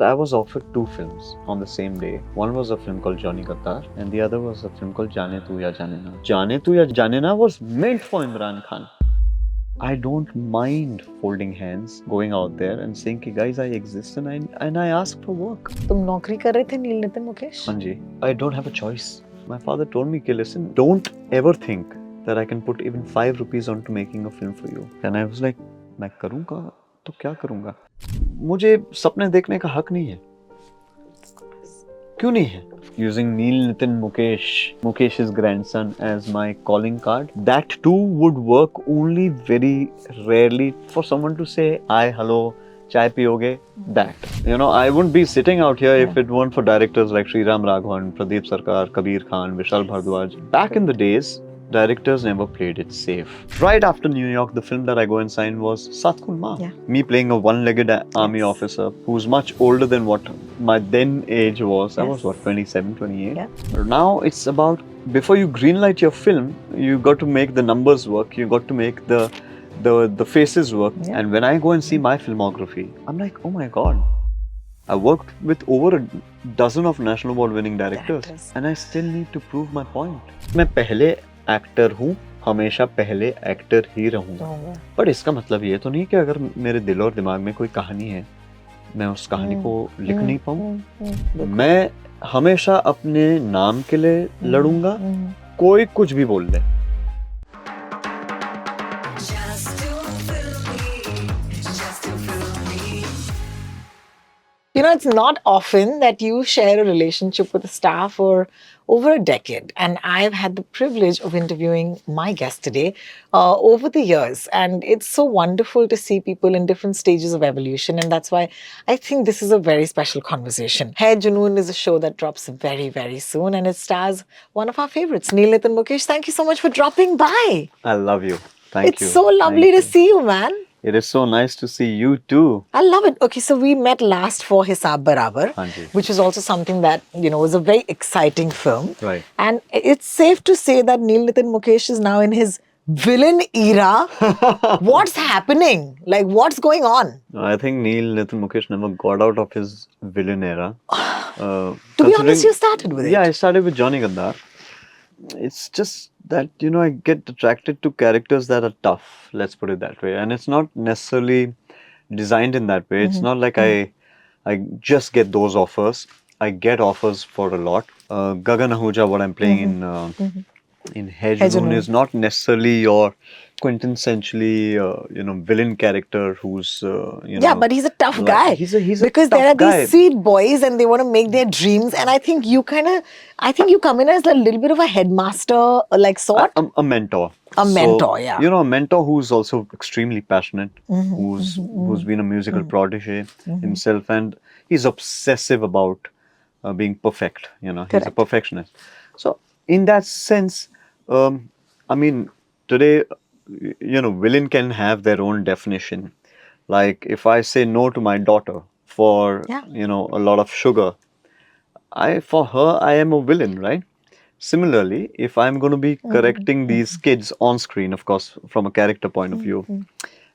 I was offered two films on the same day. One was a film called Johnny Gattar, and the other was a film called Jaane Tu Ya Jaane Na. Jaane Tu Ya Jaane Na was meant for Imran Khan. I don't mind folding hands, going out there and saying, "Ki guys, I exist and I ask for work." तुम नौकरी कर रहे थे नील नितिन मुकेश? हाँ जी. I don't have a choice. My father told me, "Ki listen, don't ever think that I can put even 5 rupees onto making a film for you." And I was like, मैं करूँगा तो क्या करूँगा? मुझे सपने देखने का हक नहीं है. क्यों नहीं है? Using Neil Nitin Mukesh's grandson as my calling card, that too would work only very rarely for someone to say, "Hi, hello, chai piyoge?" That. You know, I wouldn't be sitting out here if it weren't for directors like Sriram Raghavan, Pradeep Sarkar, Kabir Khan, Vishal Bhardwaj. Back in the days, directors never played it safe. Right after New York, the film that I go and sign was Sat Khun Ma. Me playing a one-legged army officer who's much older than what my then age was. I was what, 27, 28? Now it's about, before you greenlight your film, you got to make the numbers work. You got to make the faces work. And when I go and see my filmography, I'm like, oh my God. I worked with over a dozen of National Award winning directors and I still need to prove my point. मैं पहले actor हूँ, हमेशा पहले actor ही रहूँगा. पर इसका मतलब ये तो नहीं कि अगर मेरे दिल और दिमाग में कोई कहानी है, मैं उस कहानी को लिख नहीं पाऊँ. मैं हमेशा अपने नाम के लिए लड़ूंगा, कोई कुछ भी बोल ले. You know, it's not often that you share a relationship with a star for over a decade. And I've had the privilege of interviewing my guest today over the years. And it's so wonderful to see people in different stages of evolution. And that's why I think this is a very special conversation. Hai Junoon is a show that drops very, very soon. And it stars one of our favorites, Neil Nitin Mukesh. Thank you so much for dropping by. I love you. Thank you. It's so lovely to see you, man. It is so nice to see you too. I love it. Okay, so we met last for Hisab Barabar, which is also something that, you know, was a very exciting film. Right. And it's safe to say that Neil Nitin Mukesh is now in his villain era. What's happening? Like, what's going on? I think Neil Nitin Mukesh never got out of his villain era. To be honest, you started with it. Yeah, I started with Johnny Gaddar. It's just that, you know, I get attracted to characters that are tough, let's put it that way. And it's not necessarily designed in that way. It's not like I just get those offers. I get offers for a lot. Gagan Ahuja, what I'm playing in Hai Junoon is not necessarily your quintessentially, you know, villain character who's, you know. Yeah, but he's a tough guy. He's a because tough there are guy. these sweet boys and they want to make their dreams. And I think you come in as a little bit of a headmaster, like sort. A mentor. A mentor, yeah. You know, a mentor who's also extremely passionate, who's been a musical protege himself, and he's obsessive about being perfect. You know, he's a perfectionist. So, in that sense, I mean, today, you know, villain can have their own definition. Like, if I say no to my daughter for, you know, a lot of sugar, for her, I am a villain, right? Similarly, if I'm going to be correcting these kids on screen, of course, from a character point of view,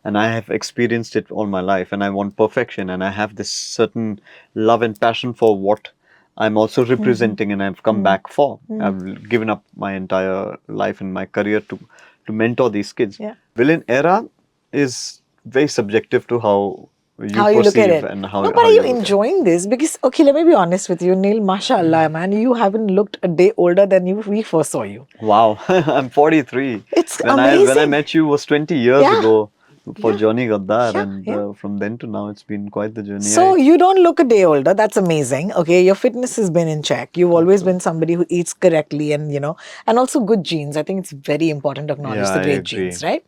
and I have experienced it all my life, and I want perfection, and I have this certain love and passion for what I'm also representing, and I've come back for. I've given up my entire life and my career to mentor these kids. Villain era is very subjective to how you look at it. and how. No, but are you enjoying this? Because, okay, let me be honest with you, Neil, mashallah, man, you haven't looked a day older than we first saw you. Wow, I'm 43. It's amazing. When I met you was 20 years ago for Johnny Gaddar, and from then to now, it's been quite the journey. So you don't look a day older. That's amazing. Okay, your fitness has been in check. You've always been somebody who eats correctly, and you know, and also good genes. I think it's very important to acknowledge the great genes, right?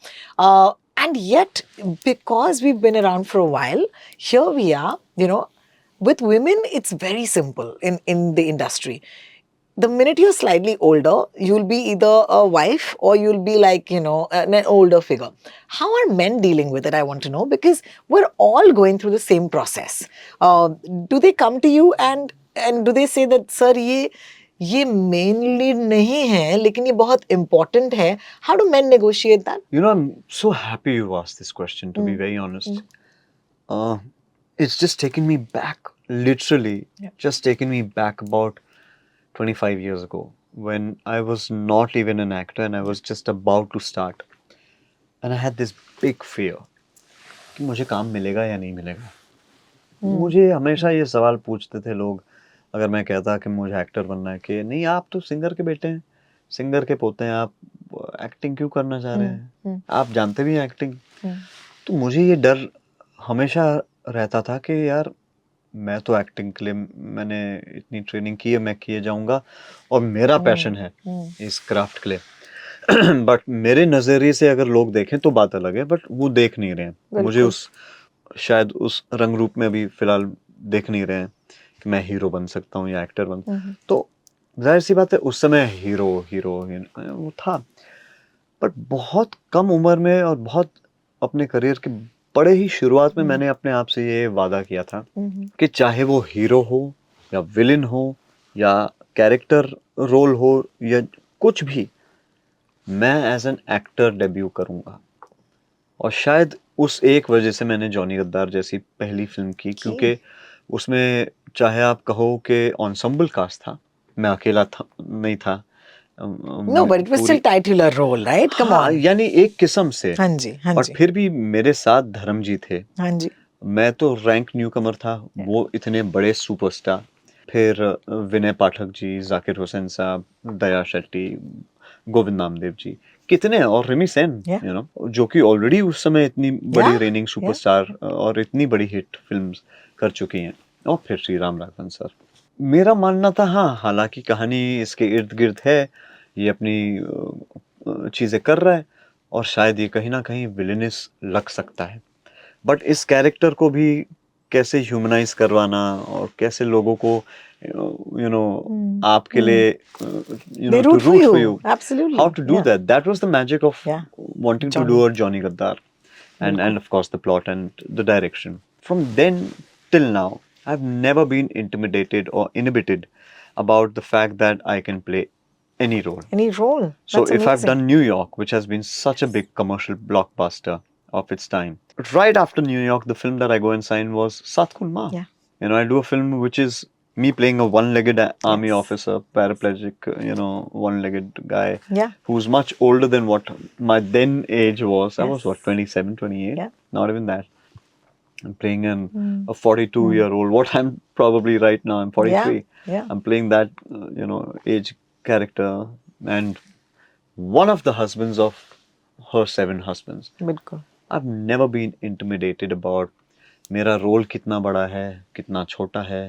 And yet, because we've been around for a while, here we are, you know, with women, it's very simple in the industry. The minute you're slightly older, you'll be either a wife or you'll be like, you know, an older figure. How are men dealing with it, I want to know, because we're all going through the same process. Do they come to you and do they say that, sir, ये mainly नहीं है, लेकिन ये बहुत important है. How do men negotiate that? You know, I'm so happy you asked this question, to be very honest. It's just taken me back literally Yeah. just taken me back about 25 years ago when I was not even an actor and I was just about to start. And I had this big fear कि मुझे काम मिलेगा या नहीं मिलेगा. मुझे हमेशा ये सवाल पूछते थे लोग अगर मैं कहता कि मुझे एक्टर बनना है कि नहीं आप तो सिंगर के बेटे हैं, सिंगर के पोते हैं, आप एक्टिंग क्यों करना चाह रहे हैं, आप जानते भी हैं एक्टिंग. तो मुझे ये डर हमेशा रहता था कि यार मैं तो एक्टिंग के लिए मैंने इतनी ट्रेनिंग की है, मैं किए जाऊंगा और मेरा पैशन है इस क्राफ्ट के लिए. बट मेरे नज़रिए से अगर लोग देखें तो बात अलग है, बट वो देख नहीं रहे हैं मुझे उस शायद उस रंग रूप में अभी फिलहाल देख नहीं रहे हैं कि मैं हीरो बन सकता हूँ या एक्टर बन. तो जाहिर सी बात है उस समय हीरो वो था, बट बहुत कम उम्र में और बहुत अपने करियर के बड़े ही शुरुआत में मैंने अपने आप से ये वादा किया था कि चाहे वो हीरो हो या विलेन हो या कैरेक्टर रोल हो या कुछ भी, मैं एज एन एक्टर डेब्यू करूंगा. और शायद उस एक वजह से मैंने जॉनी गद्दार जैसी पहली फिल्म की, क्योंकि उसमें चाहे आप कहो कि एंसेम्बल कास्ट था, मैं अकेला था नहीं था. No, but it was still titular role, right? Come हाँ, on. यानी एक किस्म से. हाँ जी, हाँ और जी. फिर भी मेरे साथ धर्म जी थे. हाँ जी. मैं तो रैंक न्यू कमर था, वो इतने बड़े सुपरस्टार. फिर विनय पाठक जी, जाकिर हुसैन साहब, दया शेट्टी, गोविंद नामदेव जी, कितने, और रिमी सेन, यू नो, जो कि ऑलरेडी उस समय इतनी बड़ी रेनिंग सुपरस्टार और इतनी बड़ी हिट फिल्म्स कर चुकी हैं. और फिर श्री राम राघवन सर. मेरा मानना था हाँ, हालांकि कहानी इसके इर्द गिर्द है, ये अपनी चीजें कर रहा है और शायद ये कहीं ना कहीं विलेनिस लग सकता है, बट इस कैरेक्टर को भी कैसे ह्यूमनाइज करवाना और कैसे लोगों को यू नो आपके लिए you know to root for you, Absolutely. How to do that was the magic of Yeah. Wanting to do a Johnny Gaddar. And of course the plot and the direction. From then till now, I've never been intimidated or inhibited about the fact that I can play any role. Any role. So That's if I've amazing. done New York, which has been such a big commercial blockbuster of its time, right after New York, the film that I go and sign was Sat Khun Ma. Yeah. You know, I do a film which is me playing a one-legged army officer, paraplegic, you know, one-legged guy Yeah. who's much older than what my then age was. I was Yes. what, 27, 28? Yeah. Not even that. I'm playing a 42-year-old. What I'm probably right now, I'm 43. Yeah. I'm playing that, you know, age character and one of the husbands of her 7 husbands. बिल्कुल. I've never been intimidated about मेरा role कितना बड़ा है, कितना छोटा है,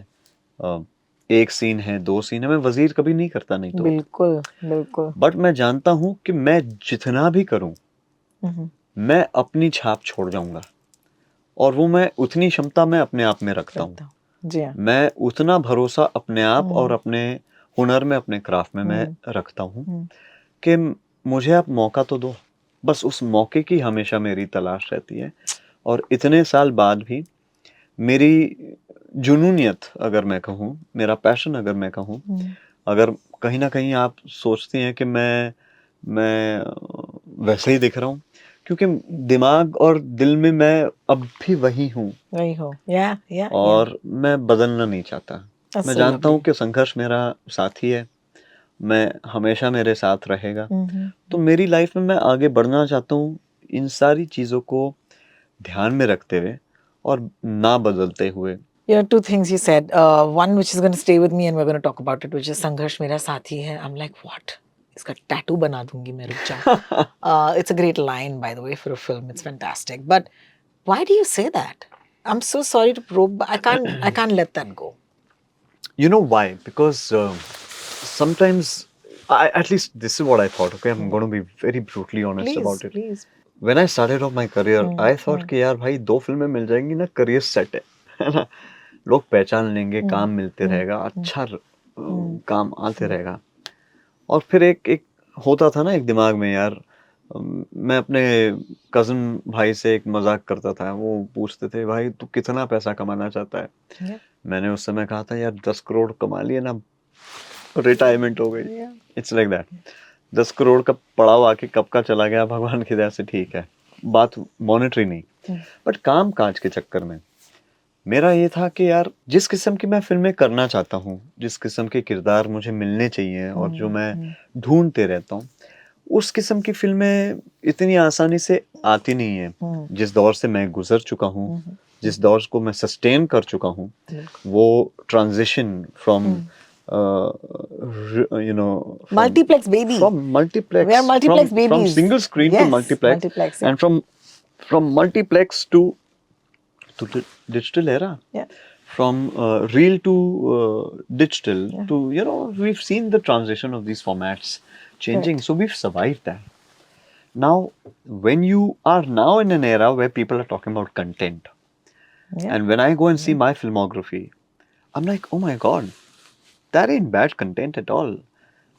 एक scene है, 2 सीन है, मैं वजीर कभी नहीं करता, नहीं तो. बिल्कुल, बिल्कुल. बट मैं जानता हूँ कि मैं जितना भी करूँ, मैं अपनी छाप छोड़ जाऊंगा और वो मैं उतनी क्षमता मैं अपने आप में रखता हूँ. जी हाँ. मैं उतना भरोसा अपने आप और अपने हुनर में, अपने क्राफ्ट में मैं रखता हूँ कि मुझे आप मौका तो दो. बस उस मौके की हमेशा मेरी तलाश रहती है. और इतने साल बाद भी मेरी जुनूनियत अगर मैं कहूँ, मेरा पैशन अगर मैं कहूँ, अगर कहीं ना कहीं आप सोचती हैं कि मैं वैसे ही दिख रहा हूँ, क्योंकि दिमाग और दिल में मैं अब भी वही हूँ. वही हो. या और मैं बदलना नहीं चाहता. मैं जानता हूँ कि संघर्ष मेरा साथी है, मैं हमेशा मेरे साथ रहेगा. तो मेरी लाइफ में मैं आगे बढ़ना चाहता हूँ इन सारी चीज़ों को ध्यान में रखते हुए और ना बदलते हुए. You know, 2 things you said. One which is going to stay with me and we're going to talk about it, which is संघर्ष मेरा साथी है. I'm like, what? इसका tattoo बना दूंगी मैं, रुक जा. It's a great line, by the way, for a film. It's fantastic. But why do you say that? I'm so sorry to probe, but I can't let that go. You know why? Because sometimes, at least this is what I thought. Okay, I'm going to be very brutally honest about it. Please. When I started off my career, I thought कि यार भाई 2 फिल्में मिल जाएंगी ना, career set है ना, लोग पहचान लेंगे, काम मिलते रहेगा, अच्छा काम आते रहेगा. और फिर एक होता था ना एक दिमाग में यार. मैं अपने कज़न भाई से एक मजाक करता था. वो पूछते थे भाई तू कितना पैसा कमाना चाहता है. मैंने उस समय कहा था यार 10 करोड़ कमा लिए ना, रिटायरमेंट हो गई. It's like that. 10 करोड़ का पड़ाव आके कब का चला गया भगवान की दया से, ठीक है, बात मॉनेटरी नहीं, बट काम काज के चक्कर में मेरा ये था कि यार जिस किस्म की मैं फिल्में करना चाहता हूँ, जिस किस्म के किरदार मुझे मिलने चाहिए और जो मैं ढूंढते रहता हूँ, उस किस्म की फिल्में इतनी आसानी से आती नहीं है। जिस दौर से मैं गुजर चुका हूँ, जिस दौर को मैं सस्टेन कर चुका हूँ, वो transition from you know Multiplex baby. from multiplex We are multiplex from babies. single screen to Yes, multiplex, multiplex, yeah. and from multiplex to digital era, Yeah. from real to digital, Yeah. to we've seen the transition of these formats changing. Correct. So we've survived that. Now when you are now in an era where people are talking about content, Yeah. and when I go and see my filmography, I'm like, oh my god, that ain't bad content at all.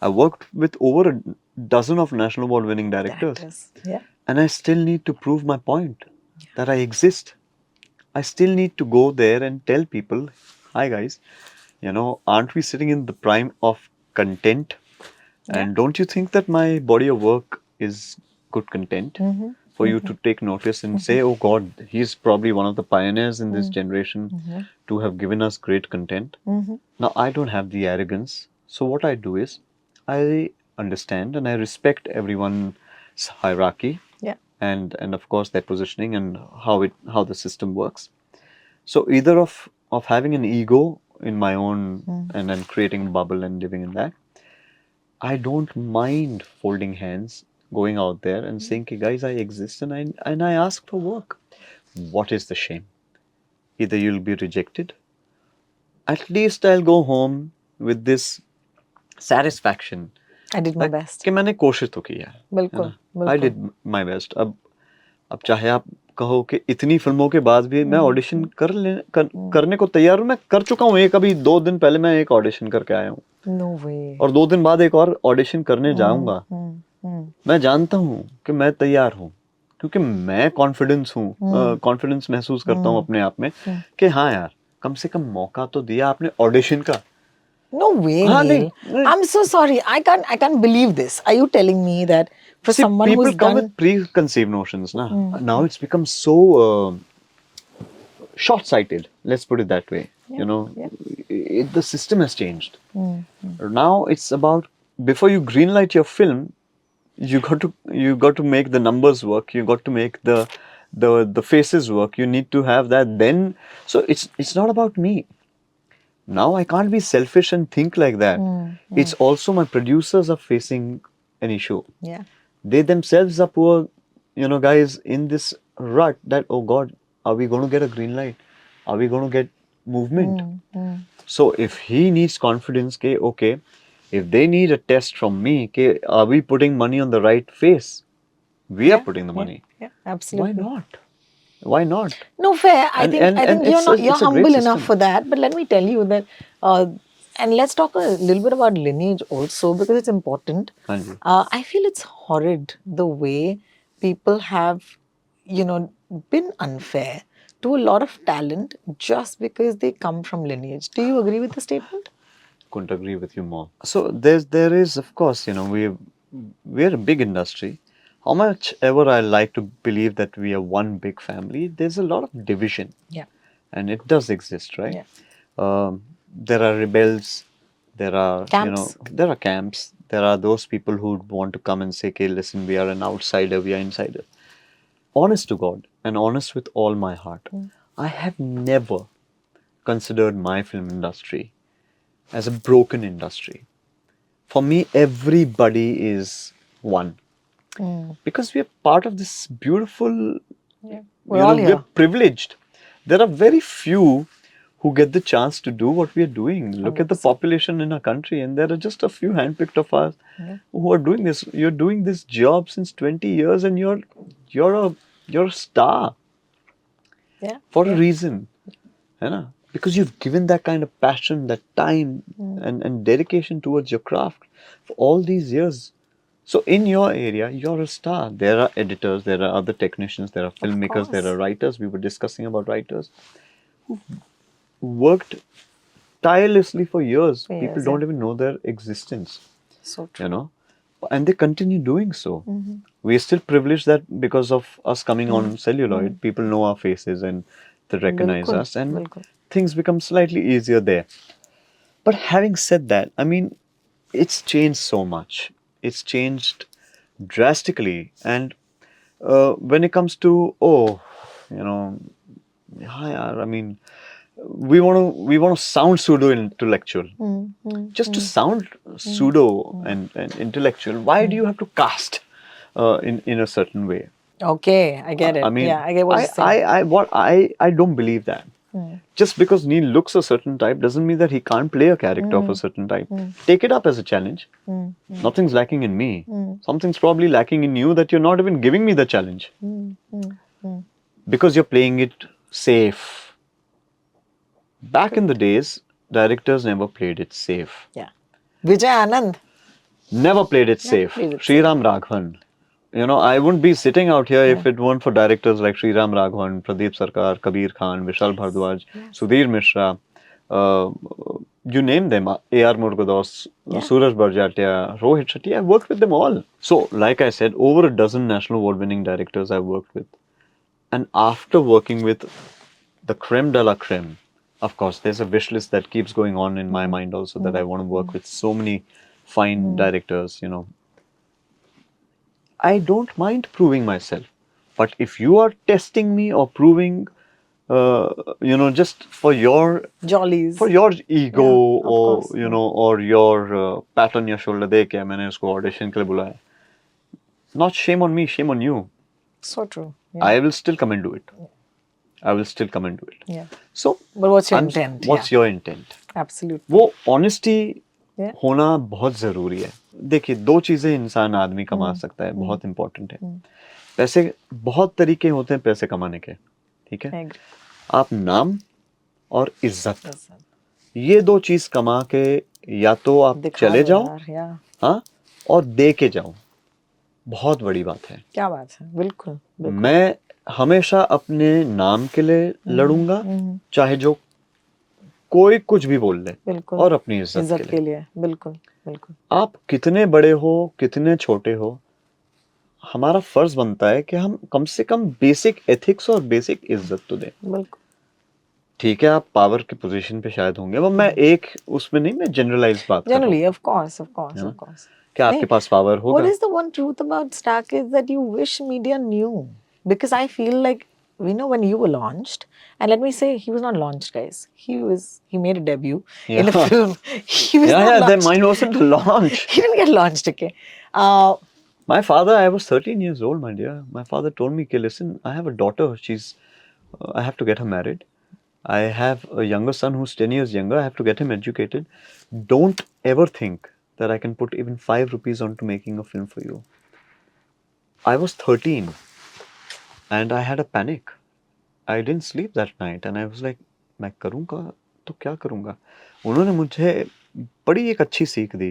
I worked with over a dozen of national award winning directors, Yeah. and I still need to prove my point that I exist. I still need to go there and tell people, hi guys, aren't we sitting in the prime of content? Yeah. And don't you think that my body of work is good content for you to take notice and say, oh God, he's probably one of the pioneers in this generation to have given us great content? Now, I don't have the arrogance. So, what I do is I understand and I respect everyone's hierarchy, Yeah. and of course their positioning and how the system works. So either of having an ego in my own and then creating a bubble and living in that, I don't mind folding hands, going out there and saying, "Okay, guys, I exist and I ask for work." What is the shame? Either you'll be rejected. At least I'll go home with this satisfaction. I did my best. कि मैंने कोशिश तो की है बिल्कुल, ना? I did my best. अब चाहे आप कहो कि इतनी फिल्मों के बाद भी मैं ऑडिशन करने को तैयार हूँ। मैं कर चुका हूँ एक, अभी 2 दिन पहले मैं एक ऑडिशन करके आया हूँ। No way. और 2 दिन बाद एक और ऑडिशन करने जाऊंगा। मैं जानता हूँ कि मैं तैयार हूँ, क्योंकि मैं कॉन्फिडेंस महसूस करता हूँ अपने आप में कि हाँ यार, कम से कम मौका तो दिया आपने ऑडिशन का। No way, हाँ, Neil. नहीं। I'm so sorry. I can't believe this. Are you telling me that for See, someone people who's come done with preconceived notions, na. Now it's become so short-sighted. Let's put it that way. The system has changed. Now it's about, before you greenlight your film, you got to make the numbers work. You got to make the faces work. You need to have that. Then, so it's not about me. Now I can't be selfish and think like that. It's also my producers are facing an issue. Yeah. They themselves are poor, guys in this rut that, oh God, are we going to get a green light? Are we going to get movement? So if he needs confidence, okay, if they need a test from me, are we putting money on the right face? We are putting the money. Yeah, absolutely. Why not? Why not? No, fair. I think you're it's a great humble enough system. for that. But let me tell you that, and let's talk a little bit about lineage also, because it's important. Hanji. I feel it's horrid the way people have, been unfair to a lot of talent just because they come from lineage. Do you agree with the statement? Couldn't agree with you more. So there is, of course, we're a big industry. How much ever I like to believe that we are one big family, there's a lot of division. Yeah. And it does exist, right? Yeah. There are rebels, there are Camps. there are camps, there are those people who want to come and say, okay, listen, we are an outsider, we are insider. Honest to God and honest with all my heart, I have never considered my film industry as a broken industry. For me, everybody is one. Because we are part of this beautiful, We're all we're here. privileged. There are very few who get the chance to do what we are doing. Look at the population in our country, and there are just a few handpicked of us who are doing this. You're doing this job since 20 years, and you're a star. Yeah. For a reason. Because you've given that kind of passion, that time and dedication towards your craft for all these years. So in your area, you're a star. There are editors, there are other technicians, there are filmmakers, there are writers. We were discussing about writers who worked tirelessly for years. People don't even know their existence. So true. And they continue doing so. We are still privileged that because of us coming on celluloid, people know our faces and they recognize बिल्कुल, us, and बिल्कुल. things become slightly easier there. But having said that, I mean, it's changed so much. It's changed drastically, and when it comes to, oh, you know, yeah, yaar, I mean, we want to sound pseudo intellectual. Just to sound pseudo and intellectual, why do you have to cast in a certain way? Okay, I get I it. mean, Yeah, I get what you're saying. I don't believe that. Just because Neil looks a certain type doesn't mean that he can't play a character of a certain type. Take it up as a challenge. Nothing's lacking in me. Something's probably lacking in you that you're not even giving me the challenge. Because you're playing it safe. Back in the days, directors never played it safe. Yeah. Vijay Anand. Never played it safe. played it Sriram Raghavan. You know, I wouldn't be sitting out here if it weren't for directors like Sriram Raghavan, Pradeep Sarkar, Kabir Khan, Vishal Bhardwaj, Sudhir Mishra, uh, you name them, A.R. Murgadoss, Suraj Barjatia, Rohit Shetty. I've worked with them all. So, like I said, over a dozen national award-winning directors I've worked with. And after working with the creme de la creme, of course, there's a wish list that keeps going on in my mind also, that I want to work with so many fine directors, you know. I don't mind proving myself. But if you are testing me or proving, you know, just for your Jollies. ego, Yeah, of or course. you know, or your pat on your shoulder, दे के मैंने उसको audition के लिए बुलाया. Not shame on me, shame on you. So true. Yeah. I will still come and do it. I will still come and do it. Yeah. So, But what's your intent? What's your intent? Absolutely. वो honesty Yeah. होना बहुत ज़रूरी है. देखिए, दो चीज़ें इंसान आदमी कमा सकता है, बहुत इम्पोर्टेंट है. पैसे, बहुत तरीके होते हैं पैसे कमाने के, ठीक है? आप नाम और इज्जत, ये दो चीज़ कमा के या तो आप चले जाओ, हाँ, और दे के जाओ. बहुत बड़ी बात है. क्या बात है, बिल्कुल. मैं हमेशा अपने नाम के लिए लड़ूंगा, चाहे जो कोई कुछ भी बोल ले, और अपनी इज्जत के लिए. बिल्कुल, बिल्कुल. आप कितने बड़े हो, कितने छोटे हो, हमारा फर्ज बनता है कि हम कम से कम बेसिक एथिक्स और बेसिक इज्जत तो दें. बिल्कुल. ठीक है, आप पावर की पोजीशन पे शायद होंगे, वो मैं एक उसमें नहीं, मैं जनरलाइज बात कर रहा हूं. Generally, of course. क्या आपके पास पावर होगा? What is the one truth about Stack is that you wish media knew? Because I feel like, you know, when you were launched, and let me say, he was not launched, guys. He made a debut in a film. He was not launched. Mine wasn't launched. He didn't get launched, okay. My father, I was 13 years old, my dear. My father told me, okay, listen, I have a daughter. I have to get her married. I have a younger son who's 10 years younger. I have to get him educated. Don't ever think that I can put even 5 rupees onto making a film for you. I was 13 and I had a panic. I didn't sleep that night and I was like, मैं करूँगा तो क्या करूँगा? उन्होंने मुझे बड़ी एक अच्छी सीख दी.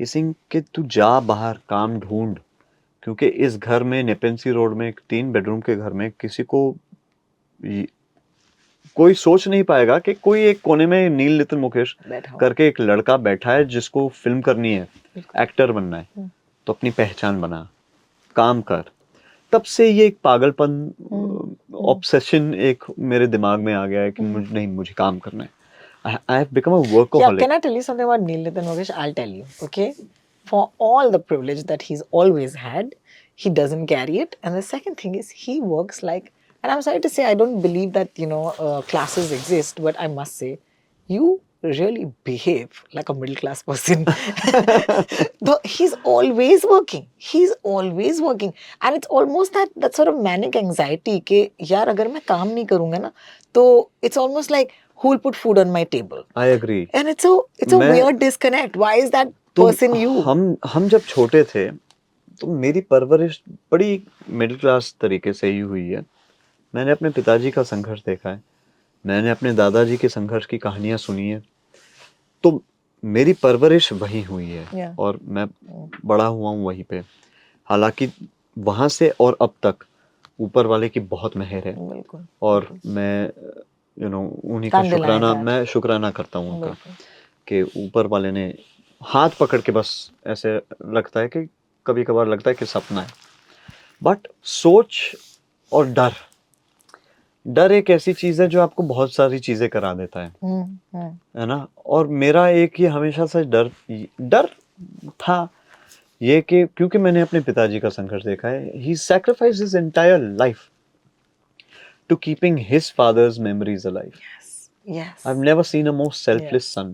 ये सिंह कि तू जा बाहर काम ढूंढ, क्योंकि इस घर में नेपेंसी रोड में एक 3 बेडरूम के घर में किसी को कोई सोच नहीं पाएगा कि कोई एक कोने में नील नितिन मुकेश करके एक लड़का बैठा है जिसको फिल्म करनी है, एक्टर बनना है, तो अपनी पहचान बना, काम कर. तब से ये एक पागलपन, ऑब्सेशन एक मेरे दिमाग में आ गया है कि मुझे काम करना है. I have become a workaholic. Yeah, can I tell you something about Neil Nitin Mukesh? I'll tell you, okay? For all the privilege that he's always had, he doesn't carry it. And the second thing is, he works like, and I'm sorry to say, I don't believe that, you know, classes exist, but I must say, you really behave like a middle class person. He's always working. And it's almost that sort of manic anxiety कि यार अगर मैं काम नहीं करूँगा ना, तो it's almost like, who will put food on my table? I agree. And it's a weird disconnect. Why is that person you? हम जब छोटे थे, तो मेरी परवरिश बड़ी मिडिल क्लास तरीके से ही हुई है. मैंने अपने पिताजी का संघर्ष देखा है, मैंने अपने दादाजी के संघर्ष की कहानियां सुनी है, तो मेरी परवरिश वही हुई है और मैं बड़ा हुआ हूँ वहीं पे. हालांकि वहां से और अब तक ऊपर वाले की बहुत मेहर है और मैं उन्हीं का शुक्राना करता हूँ उनका कि ऊपर वाले ने हाथ पकड़ के, बस ऐसे लगता है कि कभी कभार लगता है कि सपना है, बट सोच और डर डर एक ऐसी चीज है जो आपको बहुत सारी चीजें करा देता है ना। और मेरा एक ये हमेशा से डर डर था ये कि क्योंकि मैंने अपने पिताजी का संघर्ष देखा है, he sacrificed his entire life to keeping his father's memories alive. Yes. I've never seen a more selfless son.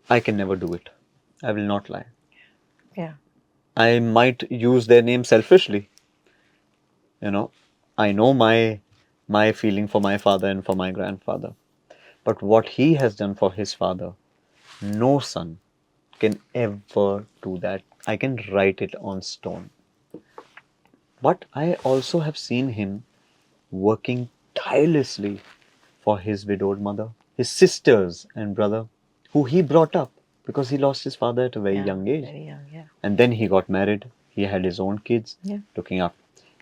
I can never do it. I will not lie. Yeah. I might use their name selfishly. You know, I know my feeling for my father and for my grandfather. But what he has done for his father, no son can ever do that. I can write it on stone. But I also have seen him working tirelessly for his widowed mother, his sisters and brother, who he brought up because he lost his father at a very young age. Very young, yeah. And then he got married. He had his own kids, looking up.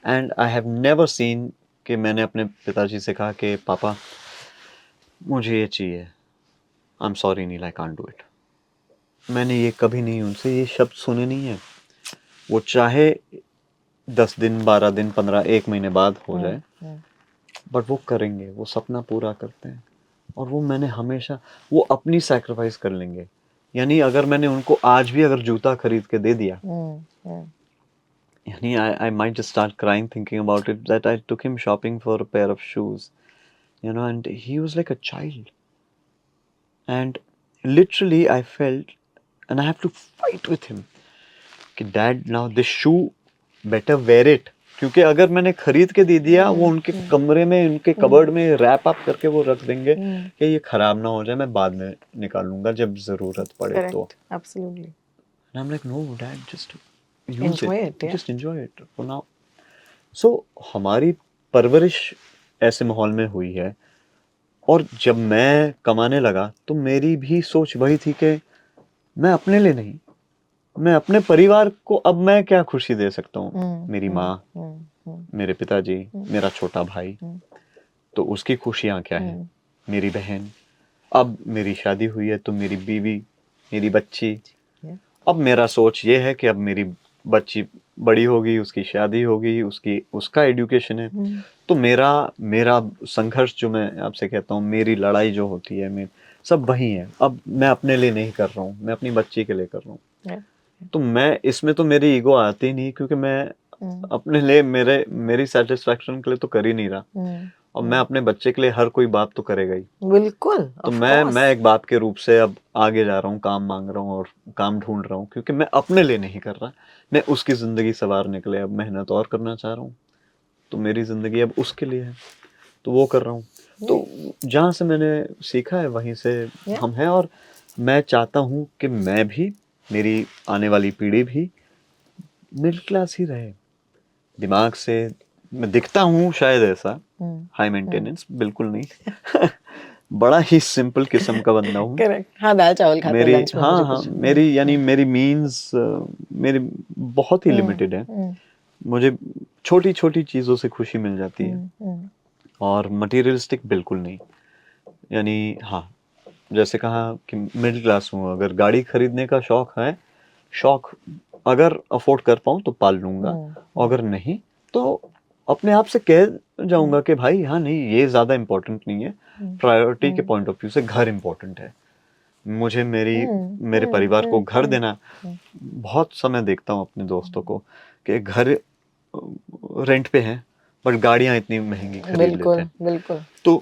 And I have never seen कि मैंने अपने पिताजी से कहा कि पापा मुझे ये चाहिए, I'm sorry nil, I can't do it. मैंने ये कभी नहीं उनसे ये शब्द सुने नहीं है। वो चाहे 10 दिन 12 दिन 15 1 महीने बाद हो जाए, बट वो करेंगे, वो सपना पूरा करते हैं। और वो मैंने हमेशा, वो अपनी सैक्रिफाइस कर लेंगे। यानी अगर मैंने उनको आज भी अगर जूता खरीद के दे दिया, यानी I might just start crying thinking about it, that I took him shopping for a pair of shoes, you know, and he was like a child. And literally I felt, and I have to fight with him, कि dad now this shoe better wear it. क्योंकि अगर मैंने खरीद के दे दिया, वो उनके कमरे में, उनके कबर्ड में रैप अप करके वो रख देंगे कि ये खराब ना हो जाए, मैं बाद में निकाल लूंगा जब जरूरत पड़े तो. Absolutely. And I'm like, no dad, just use Enjoy it, yeah. just enjoy it for now. So हमारी परवरिश ऐसे माहौल में हुई है, और जब मैं कमाने लगा तो मेरी भी सोच वही थी कि मैं अपने लिए नहीं, मैं अपने परिवार को अब मैं क्या खुशी दे सकता हूँ. मेरी माँ, मेरे पिताजी, मेरा छोटा भाई, तो उसकी खुशियाँ क्या है, मेरी बहन, अब मेरी शादी हुई है तो मेरी बीवी, मेरी बच्ची. अब मेरा सोच ये है कि अब मेरी बच्ची बड़ी होगी, उसकी शादी होगी, उसका एजुकेशन है. तो मेरा संघर्ष जो मैं आपसे कहता हूँ, मेरी लड़ाई जो होती है, सब वही है. अब मैं अपने लिए नहीं कर रहा हूँ, मैं अपनी बच्ची के लिए कर रहा हूँ. तो मैं इसमें तो मेरी ईगो आती नहीं, क्योंकि मैं अपने लिए मेरी सेटिस्फैक्शन के लिए तो कर ही नहीं रहा, और मैं अपने बच्चे के लिए हर कोई बात तो करेगा ही. बिल्कुल. तो मैं एक बाप के रूप से अब आगे जा रहा हूँ, काम मांग रहा हूँ और काम ढूंढ रहा हूँ, क्योंकि मैं अपने लिए नहीं कर रहा, मैं उसकी जिंदगी संवारने के लिए अब मेहनत और करना चाह रहा हूँ. तो मेरी जिंदगी अब उसके लिए है, तो वो कर रहा हूँ. तो जहाँ से मैंने सीखा है वहीं से हम हैं, और मैं चाहता हूँ कि मैं भी, मेरी आने वाली पीढ़ी भी मिडिल क्लास ही रहे. दिमाग से मैं दिखता हूँ शायद ऐसा हाई मेंटेनेंस, बिल्कुल नहीं. बड़ा ही सिंपल किस्म का बंदा हूँ. करेक्ट. हाँ, दाल चावल खाते हैं लंच में. हाँ, मेरी मीन्स मेरी बहुत ही लिमिटेड है. मुझे छोटी छोटी चीज़ों से खुशी मिल जाती है, और मटेरियलिस्टिक बिल्कुल नहीं. यानी हाँ, जैसे कहा कि मिडिल क्लास हूँ, अगर गाड़ी खरीदने का शौक अगर अफोर्ड कर पाऊँ तो पाल लूँगा, अगर नहीं तो अपने आप से कह जाऊँगा कि भाई हाँ नहीं, ये ज़्यादा इम्पोर्टेंट नहीं है. प्रायोरिटी के पॉइंट ऑफ व्यू से घर इम्पोर्टेंट है. मुझे मेरे परिवार को घर देना. बहुत समय देखता हूँ अपने दोस्तों को कि घर रेंट पे हैं, बट गाड़ियाँ इतनी महंगी खरीद लेते हैं. बिल्कुल. तो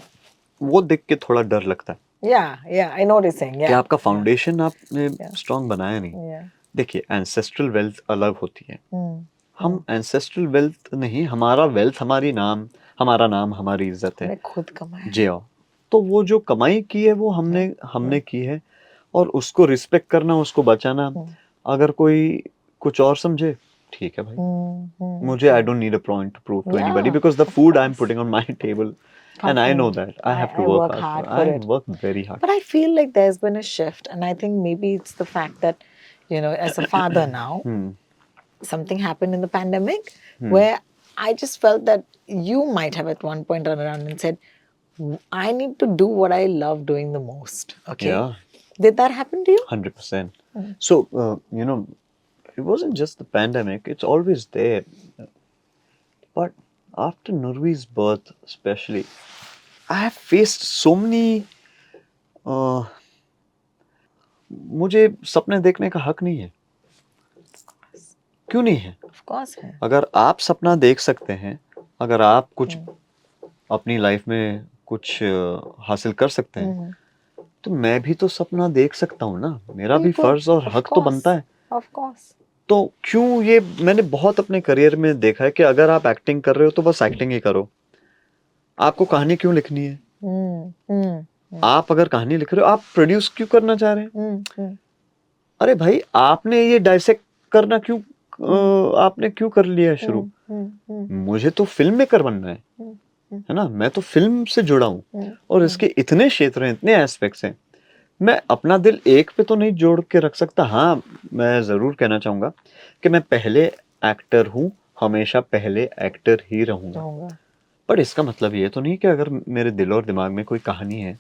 वो देख के थोड़ा डर लगता है. I know what you're saying. कि आपका फाउंडेशन आपने स्ट्रॉन्ग बनाया नहीं. देखिए, एंसेस्ट्रल वेल्थ अलग होती है. हम एंसेस्ट्रल वेल्थ नहीं, हमारा वेल्थ हमारा नाम हमारी इज्जत है, खुद कमाया. जी हाँ. तो वो जो कमाई की है वो हमने की है, और उसको रिस्पेक्ट करना, उसको बचाना. अगर कोई कुछ और समझे, ठीक है भाई, मुझे I don't need a point to prove to anybody, because the food I'm putting on my table, and I know that I have to work hard for it. I work very hard. But I feel like there's been a shift, and I think maybe it's the fact that, as a father now, something happened in the pandemic where I just felt that you might have at one point run around and said, I need to do what I love doing the most. Okay. Yeah. Did that happen to you? 100%. So, it wasn't just the pandemic, it's always there. But after Nurvi's birth, especially, I have faced so many. मुझे सपने देखने का हक नहीं है. क्यों नहीं है? Of course है. अगर आप सपना देख सकते हैं, अगर आप कुछ अपनी लाइफ में कुछ हासिल कर सकते हैं, तो मैं भी तो सपना देख सकता हूँ ना. मेरा भी फर्ज और हक तो बनता है. Of course. तो क्यों ये मैंने बहुत अपने करियर में देखा है कि अगर आप एक्टिंग कर रहे हो तो बस एक्टिंग ही करो. आपको कहानी क्यों लिखनी है? आप अगर कहानी लिख रहे हो, आप प्रोड्यूस क्यों करना चाह रहे हैं? अरे भाई, आपने ये डाइसेक्ट करना क्यों आपने क्यों कर लिया है शुरू? मुझे तो फिल्म मेकर बनना है ना. मैं तो फिल्म से जुड़ा हूँ और इसके इतने क्षेत्र हैं, इतने एस्पेक्ट्स हैं. मैं अपना दिल एक पे तो नहीं जोड़ के रख सकता. हाँ, मैं जरूर कहना चाहूंगा कि मैं पहले एक्टर हूँ, हमेशा पहले एक्टर ही रहूंगा. पर इसका मतलब ये तो नहीं कि अगर मेरे दिल और दिमाग में कोई कहानी है,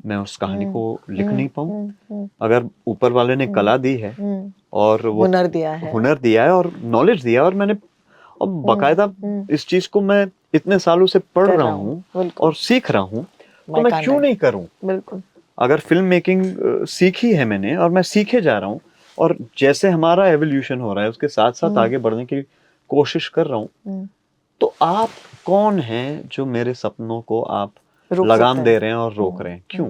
मैं उस कहानी को लिख नहीं पाऊँ. अगर ऊपर वाले ने कला दी है और वो हुनर दिया है और नॉलेज दिया है, और मैंने अब बाकायदा इस चीज को मैं इतने सालों से पढ़ रहा हूँ और सीख रहा हूँ, तो मैं क्यों नहीं करूँ? बिल्कुल. अगर फिल्म मेकिंग सीखी है मैंने और मैं सीखे जा रहा हूँ, और जैसे हमारा एवोल्यूशन हो रहा है उसके साथ साथ आगे बढ़ने की कोशिश कर रहा हूँ, तो आप कौन हैं जो मेरे सपनों को आप लगाम दे रहे हैं और रोक रहे हैं? क्यों?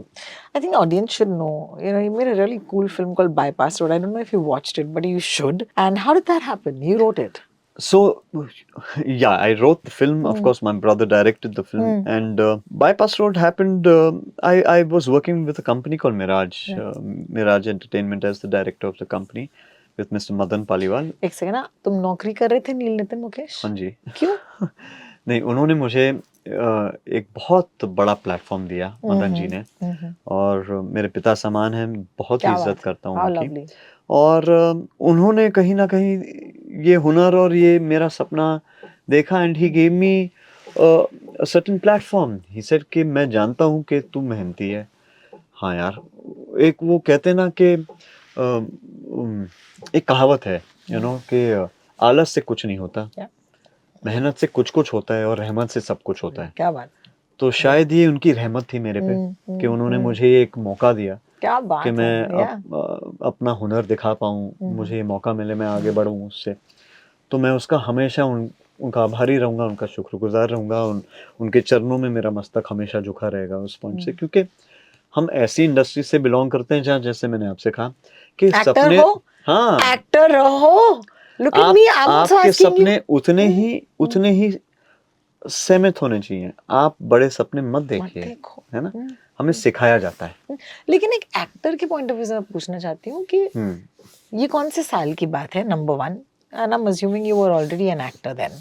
I think audience should know. You know, you made a really cool film called Bypass Road. I don't know if you watched it, but you should. And how did that happen? You wrote it. So, yeah, I wrote the film. Of course, my brother directed the film. And Bypass Road happened. I was working with a company called Mirage, Mirage Entertainment, as the director of the company, with Mr. Madan Paliwal. एक second ना, तुम नौकरी कर रहे थे नील नितिन मुकेश? हाँ जी. क्यों? नहीं, उन्होंने मुझे एक बहुत बड़ा प्लेटफॉर्म दिया, मदन जी ने. और मेरे पिता समान हैं, बहुत ही इज्जत करता हूँ उनकी. और उन्होंने कहीं ना कहीं ये हुनर और ये मेरा सपना देखा, and he gave me a certain platform. He said कि मैं जानता हूँ कि तू मेहनती है. हाँ यार, एक वो कहते हैं ना कि एक कहावत है, यू नो, कि आलस से कुछ नहीं होता, मेहनत से कुछ कुछ होता है, और रहमत से सब कुछ होता है. क्या बात. तो शायद ये उनकी रहमत थी मेरे पे कि उन्होंने मुझे एक मौका दिया क्या बात कि मैं है. अपना हुनर दिखा पाऊँ, मुझे ये मौका मिले, मैं आगे बढ़ूँ उससे. तो मैं उसका हमेशा उनका आभारी रहूँगा, उनका शुक्रगुजार रहूँगा. उनके चरणों में मेरा मस्तक हमेशा झुका रहेगा उस पॉइंट से, क्योंकि हम ऐसी इंडस्ट्री से बिलोंग करते हैं जहाँ, जैसे मैंने आपसे कहा कि सपने, हाँ, एक्टर रहो. Look at me, I'm also आपके asking सपने you. उतने ही सीमित होने चाहिए. आप बड़े सपने मत देखिए, है ना. हमें सिखाया जाता है. लेकिन एक एक्टर के पॉइंट ऑफ व्यू से मैं पूछना चाहती हूँ कि ये कौन से साल की बात है, number one, and I am assuming you were already an actor then.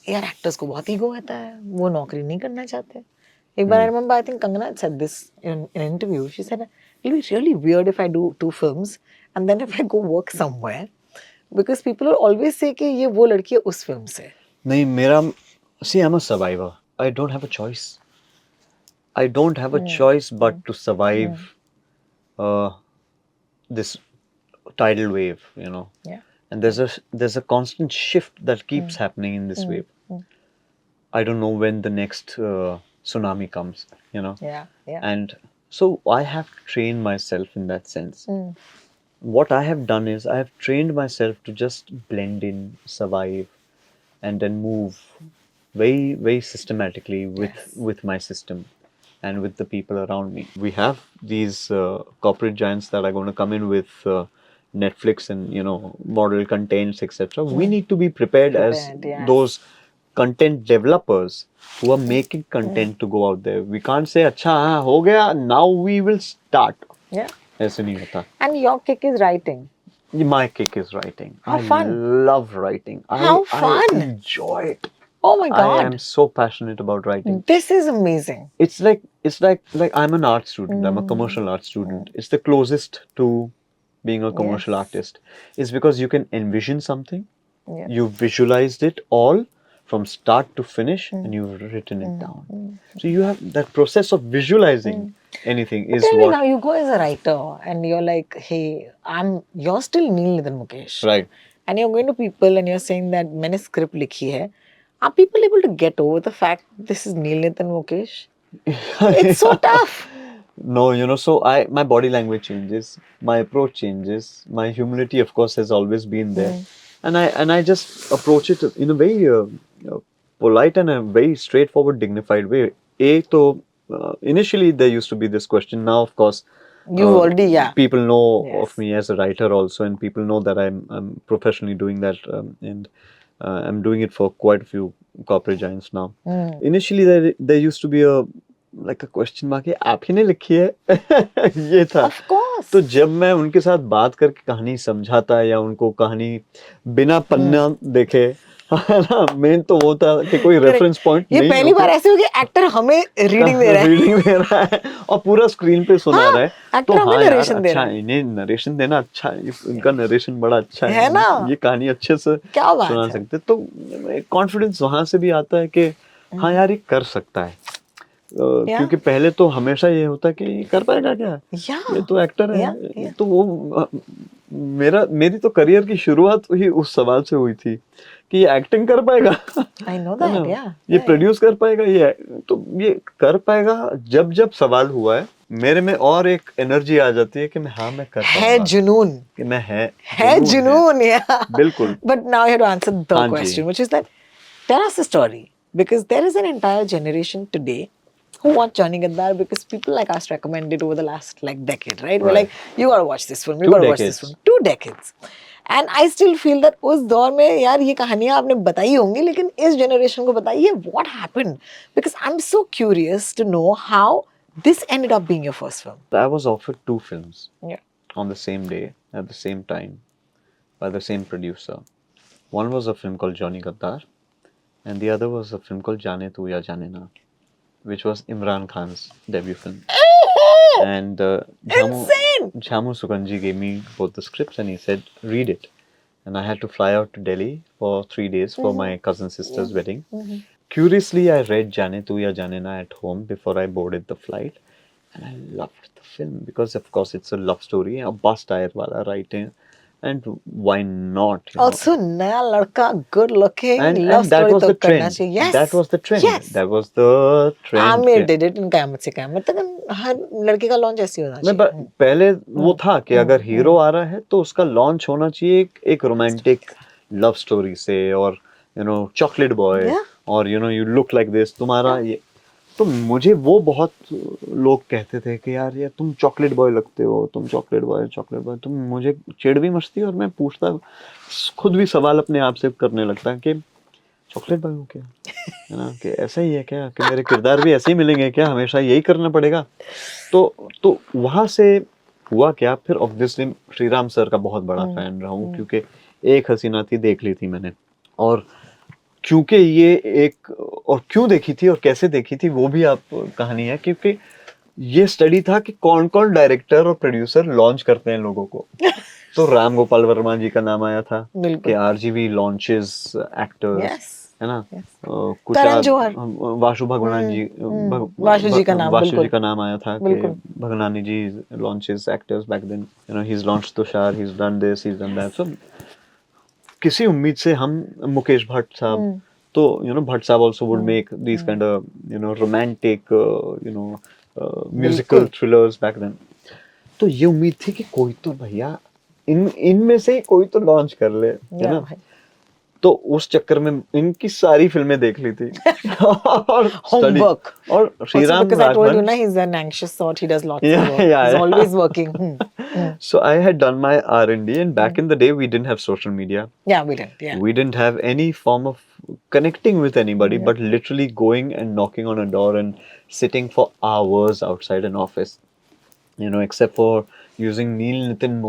यार, एक्टर्स को बहुत ईगो होता है, वो नौकरी नहीं करना चाहते. एक बार I remember, I think Kangana said this in an interview. She said it'll be really weird if I do 2 films and then if I go work somewhere, because people will always say कि ये वो लड़की है उस film से. नहीं, मेरा, see, I'm a survivor. I don't have a choice. I don't have a choice but to survive this tidal wave, you know. Yeah. And there's a constant shift that keeps happening in this wave. I don't know when the next tsunami comes, you know. Yeah. And so I have trained myself in that sense. What I have done is I have trained myself to just blend in, survive, and then move very, very systematically with my system and with the people around me. We have these corporate giants that are going to come in with Netflix and, you know, model contents, etc. We need to be prepared as those content developers who are making content to go out there. We can't say, अच्छा हाँ हो गया, now we will start. Yeah. ऐसे नहीं होता. And your kick is writing. My kick is writing. How fun. I love writing. How fun. I enjoy it. Oh my God. I am so passionate about writing. This is amazing. It's like I'm an art student. I'm a commercial art student. It's the closest to being a commercial artist. It's because you can envision something. Yeah. You visualized it all from start to finish, and you've written it down. So you have that process of visualizing anything is Tell me what. now, you go as a writer and you're like, hey, you're still Neel Nitin Mukesh. Right. And you're going to people and you're saying that मैंने script लिखी है, Are people able to get over the fact this is Neil Nitin Mukesh? It's so tough. No, so my body language changes, my approach changes, my humility of course has always been there, and I just approach it in a very polite and a very straightforward, dignified way. Initially there used to be this question. Now of course You've already, yeah. people know Yes. of me as a writer also, and people know that I'm professionally doing that, and I'm doing it for quite a few corporate giants now. Initially there used to be a question mark, आप ही ने लिखी है ये था. Of course. तो जब मैं उनके साथ बात करके कहानी समझाता या उनको कहानी बिना पन्ना देखे, है ना, मेन तो वो था कि कोई रेफरेंस पॉइंट ये नहीं, पहली बार ऐसे हो कि एक्टर हमें रीडिंग दे रहा है, रीडिंग दे रहा है और पूरा स्क्रीन पे सुना रहा है. एक्टर तो हमें हाँ यार, नरेशन दे अच्छा रहा है. इन्हें नरेशन देना अच्छा है, इनका नरेशन बड़ा अच्छा है ना? ये कहानी अच्छे से क्या बात सुना है. सकते. तो कॉन्फिडेंस वहां से भी आता है कि हाँ यार ये कर सकता है. क्योंकि पहले तो हमेशा ये होता है कि कर पाएगा क्या, ये तो एक्टर है. तो वो मेरी तो करियर की शुरुआत ही उस सवाल से हुई थी कि ये एक्टिंग कर पाएगा, I know that, yeah. ये प्रोड्यूस कर पाएगा, ये कर पाएगा. जब जब सवाल हुआ है मेरे में और एक एनर्जी आ जाती है कि मैं कर पाऊंगा. है जुनून, कि मैं है जुनून, yeah. बिल्कुल. But now you have to answer the question, which is that tell us the story, because there is an entire generation today who watch Johnny Gaddar because people like us recommend it over the last decade, right? We're like, you gotta watch this film, you gotta watch this film. 2 decades. And I still feel that उस दौर में यार ये कहानियां आपने बताई होंगी, लेकिन इस जनरेशन को बताइए what happened, because I'm so curious to know how this ended up being your first film. I was offered 2 films, yeah, on the same day at the same time by the same producer. One was a film called Johnny Gaddar, and the other was a film called Jaane Tu Ya Jaane Na, which was Imran Khan's debut film. And Jhamu Sukanji gave me both the scripts and he said, read it. And I had to fly out to Delhi for 3 days for my cousin sister's wedding. Curiously, I read Jaane Tu Ya Jaane Na at home before I boarded the flight. And I loved the film because, of course, it's a love story, a bus tire wala writing. And why not? Also, naya ladka, good looking, love and that story was to the trend. करना चाहिए. Yes. That was the trend. Yes. That was the trend. Aamir did it in कयामत से कयामत तक. हर लड़के का launch ऐसे होना चाहिए. पहले वो था कि अगर हीरो आ रहा है तो उसका लॉन्च होना चाहिए एक रोमांटिक लव स्टोरी से, और चॉकलेट बॉय, और यू लुक लाइक दिस, तुम्हारा ये. तो मुझे वो बहुत लोग कहते थे कि यार ये तुम चॉकलेट बॉय लगते हो, तुम चॉकलेट बॉय. तुम मुझे चिढ़ भी मचती, और मैं पूछता, खुद भी सवाल अपने आप से करने लगता कि चॉकलेट बॉय हो क्या, है ना, कि ऐसा ही है क्या, कि मेरे किरदार भी ऐसे ही मिलेंगे क्या, हमेशा यही करना पड़ेगा. तो वहां से हुआ क्या, फिर ऑब्वियसली श्रीराम सर का बहुत बड़ा फैन रहा हूँ, क्योंकि एक हसीना थी देख ली थी मैंने, और क्योंकि ये एक, और क्यों देखी थी और कैसे देखी थी वो भी आप कहानी है, क्योंकि ये स्टडी था कि कौन कौन डायरेक्टर और प्रोड्यूसर लॉन्च करते हैं लोगों को. तो राम गोपाल वर्मा जी का नाम आया था कि आरजीवी लॉन्चेस एक्टर्स, है ना. कुछ वासु भगवान जी, वासु जी का नाम आया था कि Bhagnani ji launches actors back then. He is launched Tushar, he is done this, he is done that. So किसी उम्मीद से हम, मुकेश भट्ट साहब, तो भट्ट साहब also would make these kind of romantic musical thrillers back then. तो ये उम्मीद थी कि कोई तो भैया इनमें से कोई तो लॉन्च कर ले, है ना. तो उस चक्कर में इनकी सारी फिल्में देख ली थी. और होमवर्क, और Shriram Raghavan, he's an anxious sort, he does lots of work, he's always working. So I had done my R&D, and back in the day we didn't have social media. Yeah, we didn't. Yeah. We didn't have any form of connecting with anybody, but literally going and knocking on a door and sitting for hours outside an office. Except for using Neil Nitin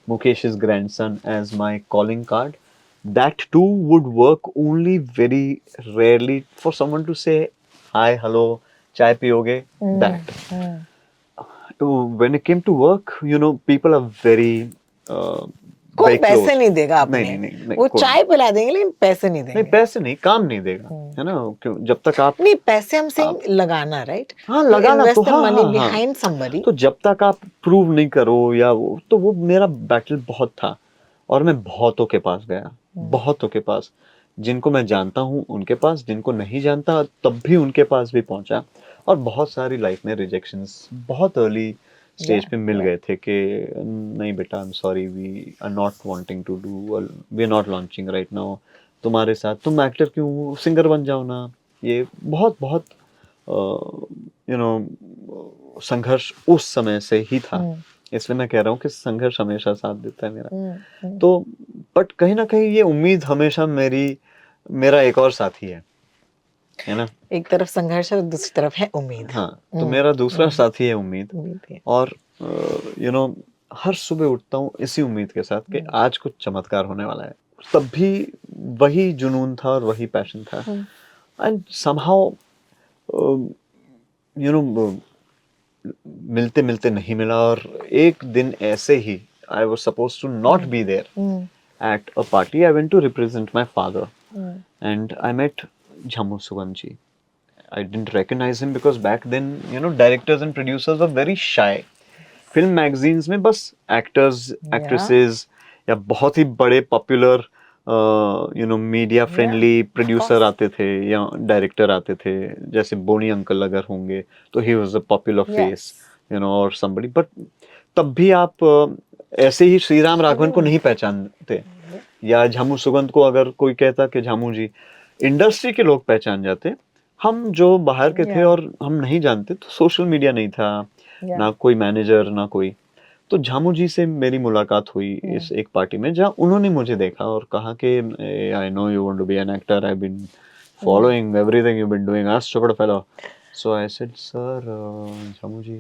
Mukesh's grandson as my calling card. That too would work only very rarely for someone to say, hi, hello, chai piyoge, that. When it came to work, people are very कोई पैसे नहीं देगा आपने. नहीं, वो चाय पिला देंगे लेकिन पैसे नहीं देंगे. नहीं, पैसे नहीं, काम नहीं देगा, है ना. क्यों, जब तक आप नहीं, पैसे हम से लगाना, राइट. हाँ, लगाना तो मनी बिहाइंड समबडी. तो जब तक आप प्रूव नहीं करो या तो वो मेरा बैटल बहुत था, और मैं बहुतों के पास गया, बहुतों के पास. जिनको मैं जानता हूँ उनके पास, जिनको नहीं जानता तब भी उनके पास भी पहुंचा, और बहुत सारी लाइफ में रिजेक्शंस बहुत अर्ली स्टेज पे मिल गए थे कि नहीं बेटा, I am sorry, we are not wanting to do, we are not launching right now तुम्हारे साथ, तुम एक्टर क्यों, सिंगर बन जाओ ना। ये बहुत बहुत यू नो संघर्ष उस समय से ही था, इसलिए मैं कह रहा हूँ कि संघर्ष हमेशा साथ देता है मेरा। तो बट कहीं ना कहीं ये उम्मीद हमेशा मेरा एक और साथी है ना। एक तरफ संघर्ष है और दूसरी तरफ है उम्मीद। हाँ, तो मेरा दूसरा साथी है उम्मीद। है। और यू नो हर सुबह उठता हूँ इसी उम्मीद के साथ कि आज कुछ चमत्कार होने वाला है। तब भी वही जुनून था और वही पैशन था, एंड समहाउ यू नो मिलते मिलते नहीं मिला, और एक दिन ऐसे ही I was supposed to not be there at a party. I went to represent my father, and I met Jhammu Suganji. I didn't recognize him because back then, directors and producers were very shy. Film magazines में बस actors, actresses या बहुत ही बड़े popular media friendly producer आते थे या director आते थे, जैसे बोनी अंकल अगर होंगे तो he was a popular face, or somebody. But तब भी आप ऐसे ही श्रीराम राघवन को नहीं पहचानते, या झामू सुगंध को अगर कोई कहता कि झामू जी, इंडस्ट्री के लोग पहचान जाते। हम जो बाहर के थे और हम नहीं जानते, तो सोशल मीडिया नहीं था, ना कोई मैनेजर ना कोई। तो झामू जी से मेरी मुलाकात हुई इस एक पार्टी में, जहाँ उन्होंने मुझे देखा और कहा कि I know you want to be an actor, I been following everything you been doing, आज Chopra fellow. So I said, sir, Jhamu ji,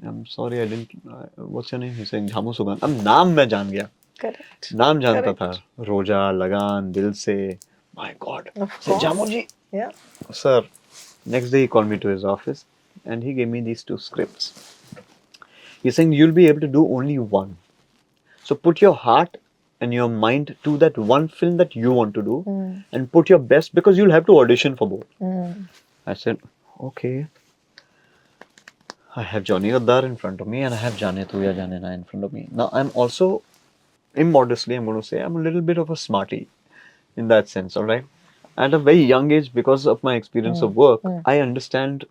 I'm sorry, I didn't. What's your name? He said, Jhamu Sugandh. अब नाम मैं जान गया, Correct. नाम जानता था, रोजा, लगान, दिल से, my God. Said, Jhamu ji. Yeah. Sir, next day he called me to his office and he gave me these 2 scripts. He's saying, you'll be able to do only one. So put your heart and your mind to that one film that you want to do, and put your best, because you'll have to audition for both. I said, okay. I have Johnny Gaddar in front of me and I have Jaane Tu Ya Jaane Na in front of me. Now I'm also, immodestly I'm going to say, I'm a little bit of a smarty in that sense, alright? At a very young age, because of my experience of work, I understand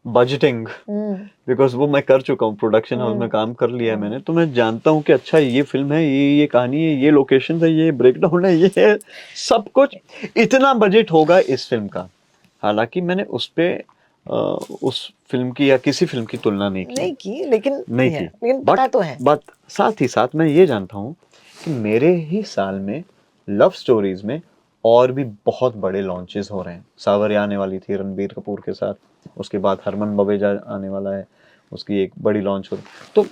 budgeting, because वो मैं कर चुका हूँ, production house में काम कर लिया है मैंने, तो मैं जानता हूँ कि अच्छा ये फिल्म है, ये कहानी है, ये लोकेशन है, ये ब्रेकडाउन है, ये है, सब कुछ इतना बजट होगा इस फिल्म का। हालांकि मैंने उस फिल्म की या किसी फिल्म की तुलना नहीं की, लेकिन पता तो है। बट साथ ही साथ मैं ये जानता हूँ कि मेरे ही साल में लव स्टोरीज में और भी बहुत बड़े लॉन्चेस हो रहे हैं। सावरिया आने वाली थी रणबीर कपूर के साथ, उसके बाद हरमन बवेजा आने वाला है, उसकी एक बड़ी लॉन्च हो रही। तो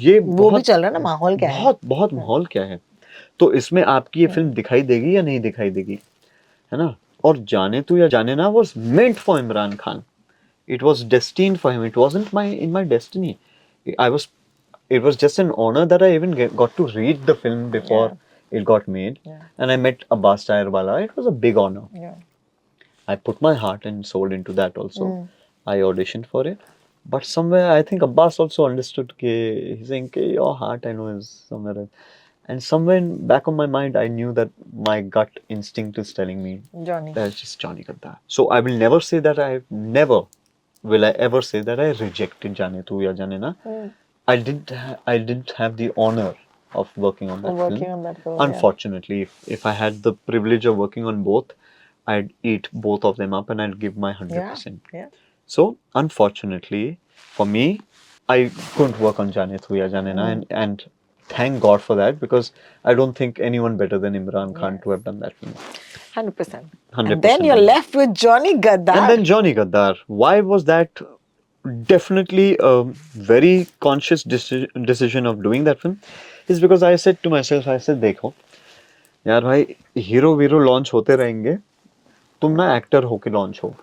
ये वो भी चल रहा है ना, माहौल क्या है, बहुत माहौल क्या है। तो इसमें आपकी ये फिल्म दिखाई देगी या नहीं दिखाई देगी, है ना। और जाने तू या जाने ना was meant for Imran Khan. It was destined for him. It wasn't in my destiny. It was just an honor that I even got to read the film before it got made. And I met Abbas Tayarwala. It was a big honor. I put my heart and soul into that also. I auditioned for it. But somewhere I think Abbas also understood he's saying your heart I know is somewhere else. And somewhere in back of my mind, I knew that my gut instinct is telling me that's just Johnny Gaddar. So I will never say that will I ever say that I rejected Jaane Tu Ya Jaane Na. I didn't have the honor of working on that film. Unfortunately, if I had the privilege of working on both, I'd eat both of them up and I'd give my 100%. So unfortunately for me, I couldn't work on Jaane Tu Ya Jaane Na, and thank God for that, because I don't think anyone better than Imran Khan to have done that film. 100%. And then you're left with Johnny Gaddar. And then Johnny Gaddar. Why was that? Definitely a very conscious decision of doing that film is because I said to myself, I said, देखो यार भाई, hero वीरो launch होते रहेंगे, तुम ना actor होके launch हो,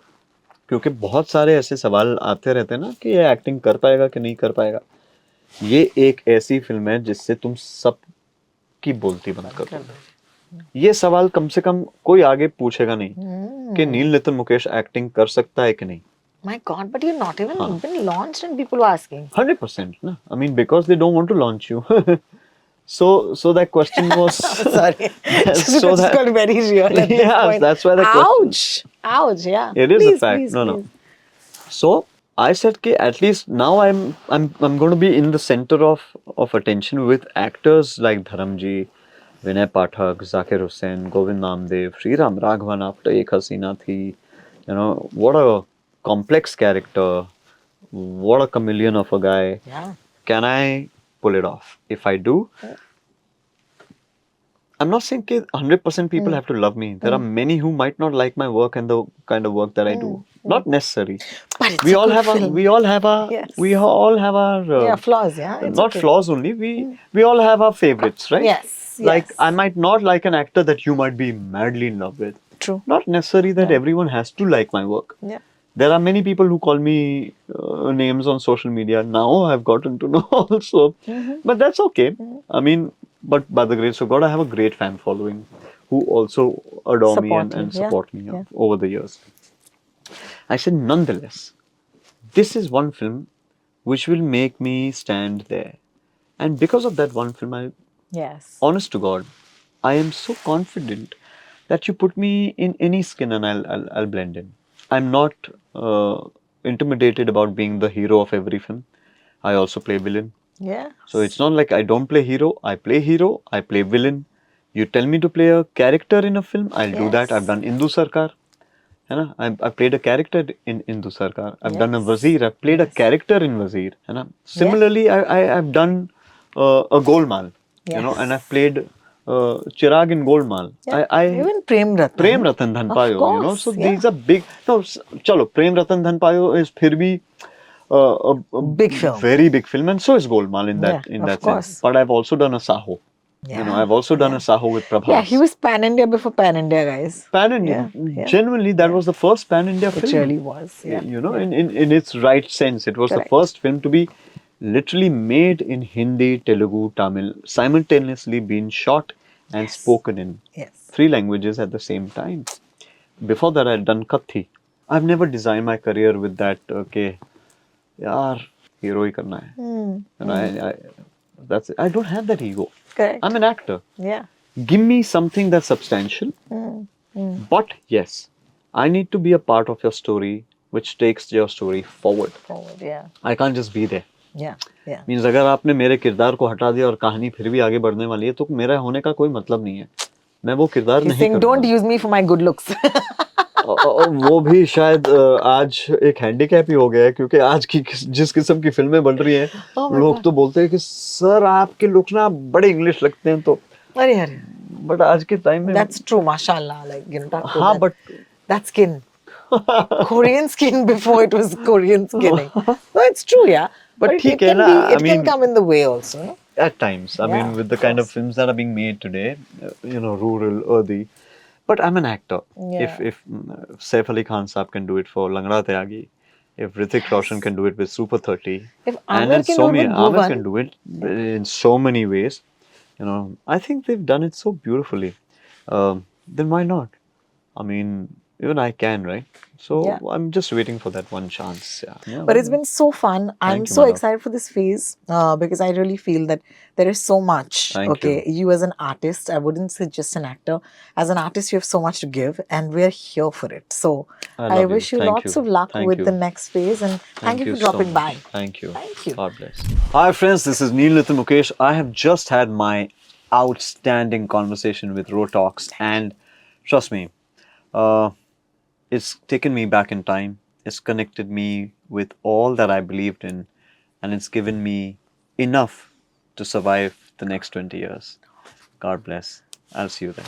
क्योंकि बहुत सारे ऐसे सवाल आते रहते हैं ना कि ये एक्टिंग कर पाएगा कि नहीं कर पाएगा। ये एक ऐसी फिल्म है जिससे तुम सब की बोलती बंद कर दो। ये सवाल कम से कम कोई आगे पूछेगा नहीं कि नील नितिन मुकेश एक्टिंग कर सकता है कि नहीं। My God, but you're not even been launched and people are asking. 100% ना, I mean because they don't want to launch you. So that question was. Sorry. So Just that got very real at this yeah, point. that's why the question. Ouch. Ouch. Yeah. It is a Please, fact. please, No, no. please. So I said, "Okay, at least now I'm going to be in the center of attention with actors like Dharamji, Vinay Pathak, Zakir Hussain, Govind Namdev, Sriram Raghavan after Ek Hasina Thi. You know, what a complex character, what a chameleon of a guy. Yeah. Can I pull it off? If I do, I'm not saying that 100% people have to love me. There are many who might not like my work and the kind of work that I do. Not necessary. But it's We a all good have film. our Yes. we all have our Yeah, flaws. Yeah. It's not okay. flaws only. We all have our favorites, right? Yes. Like Yes. I might not like an actor that you might be madly in love with. True. Not necessary that Yeah. everyone has to like my work. Yeah. There are many people who call me names on social media. Now I've gotten to know also. But that's okay. I mean, but by the grace of God, I have a great fan following who also adore me Support you. and Yeah. support me Yeah. over the years. I said, nonetheless, this is one film which will make me stand there. And because of that one film, Yes. honest to God, I am so confident that you put me in any skin and I'll blend in. I'm not intimidated about being the hero of every film. I also play villain. Yeah. So it's not like I don't play hero. I play hero. I play villain. You tell me to play a character in a film, I'll do that. I've Yes. done Indu Sarkar. है ना? I played a character in Indu Sarkar. I've done a Yes. Wazir. I've played a Yes. character in Wazir. है ना? Similarly, I've done a Golmaal. You know, and I've played Chirag in Golmaal. Yeah. I Even Prem Ratan. Prem Ratan Dhan Of Payo, you know. course, So yeah. these are big. No, chalo, Prem Ratan Dhan Payo is फिर भी a Big film. very big film, and so is Golmaal in that Yeah, of sense. course. But I've also done a Saho. You know, Yeah, I've also done a Saho with Prabhas. Yeah, he was pan India before pan India, guys. Pan India. Yeah. Genuinely, that was the first Pan India It film. really was. Yeah. You know, Yeah. in its right sense, it was Correct. the first film to be literally made in Hindi, Telugu, Tamil, simultaneously being shot and Yes. spoken in Yes. 3 languages at the same time. Before that, I'd done Kathi. I've never designed my career with that. Okay, yaar, hero hi karna hai. And I don't have that ego. Correct. I'm an actor. Yeah. Give me something that's substantial. But yes, I need to be a part of your story which takes your story forward. Forward. Yeah. I can't just be there. Yeah. Yeah. Means अगर आपने मेरे किरदार को हटा दिया और कहानी फिर भी आगे बढ़ने वाली है तो मेरा होने का कोई मतलब नहीं है. मैं वो किरदार He's नहीं saying, don't करूँगा. use me for my good looks. वो भी शायद आज एक हैंडीकैप ही हो गया है क्योंकि आज की जिस किस्म की फिल्में बन रही हैं लोग तो बोलते हैं कि सर आपके लुक ना बड़े इंग्लिश लगते हैं तो अरे अरे. बट आज के टाइम में That's true, mashallah. Like, you know, हाँ but that skin. Korean skin before it was Korean skinning. No, it's true, yeah. But it ठीक है can ना, be, I it mean- can come in the way also. No? at times I mean Yeah, with the of kind of course. films that are being made today you know rural earthy but I'm an actor. Yeah. If Saif Ali Khan Saab can do it for Langda Tyagi, if Hrithik Roshan can do it with Super 30 If and Amir then can so do it many with Amir Bhuvan. can do it in so many ways, you know, I think they've done it so beautifully. Then why not? I mean, even I can, right? So Yeah. I'm just waiting for that one chance. Yeah. But it's been so fun. I'm Thank you, so my love. excited for this phase because I really feel that there is so much. Thank okay, you as an artist, I wouldn't say just an actor. As an artist, you have so much to give, and we're here for it. So I love you. wish you Thank lots you. of luck Thank with you. the next phase, and thank you for so dropping by. much. Thank you. Thank you. God bless. Hi friends, this is Neil Nitin Mukesh. I have just had my outstanding conversation with Rotox and trust me, it's taken me back in time. It's connected me with all that I believed in and it's given me enough to survive the next 20 years. God bless. I'll see you then.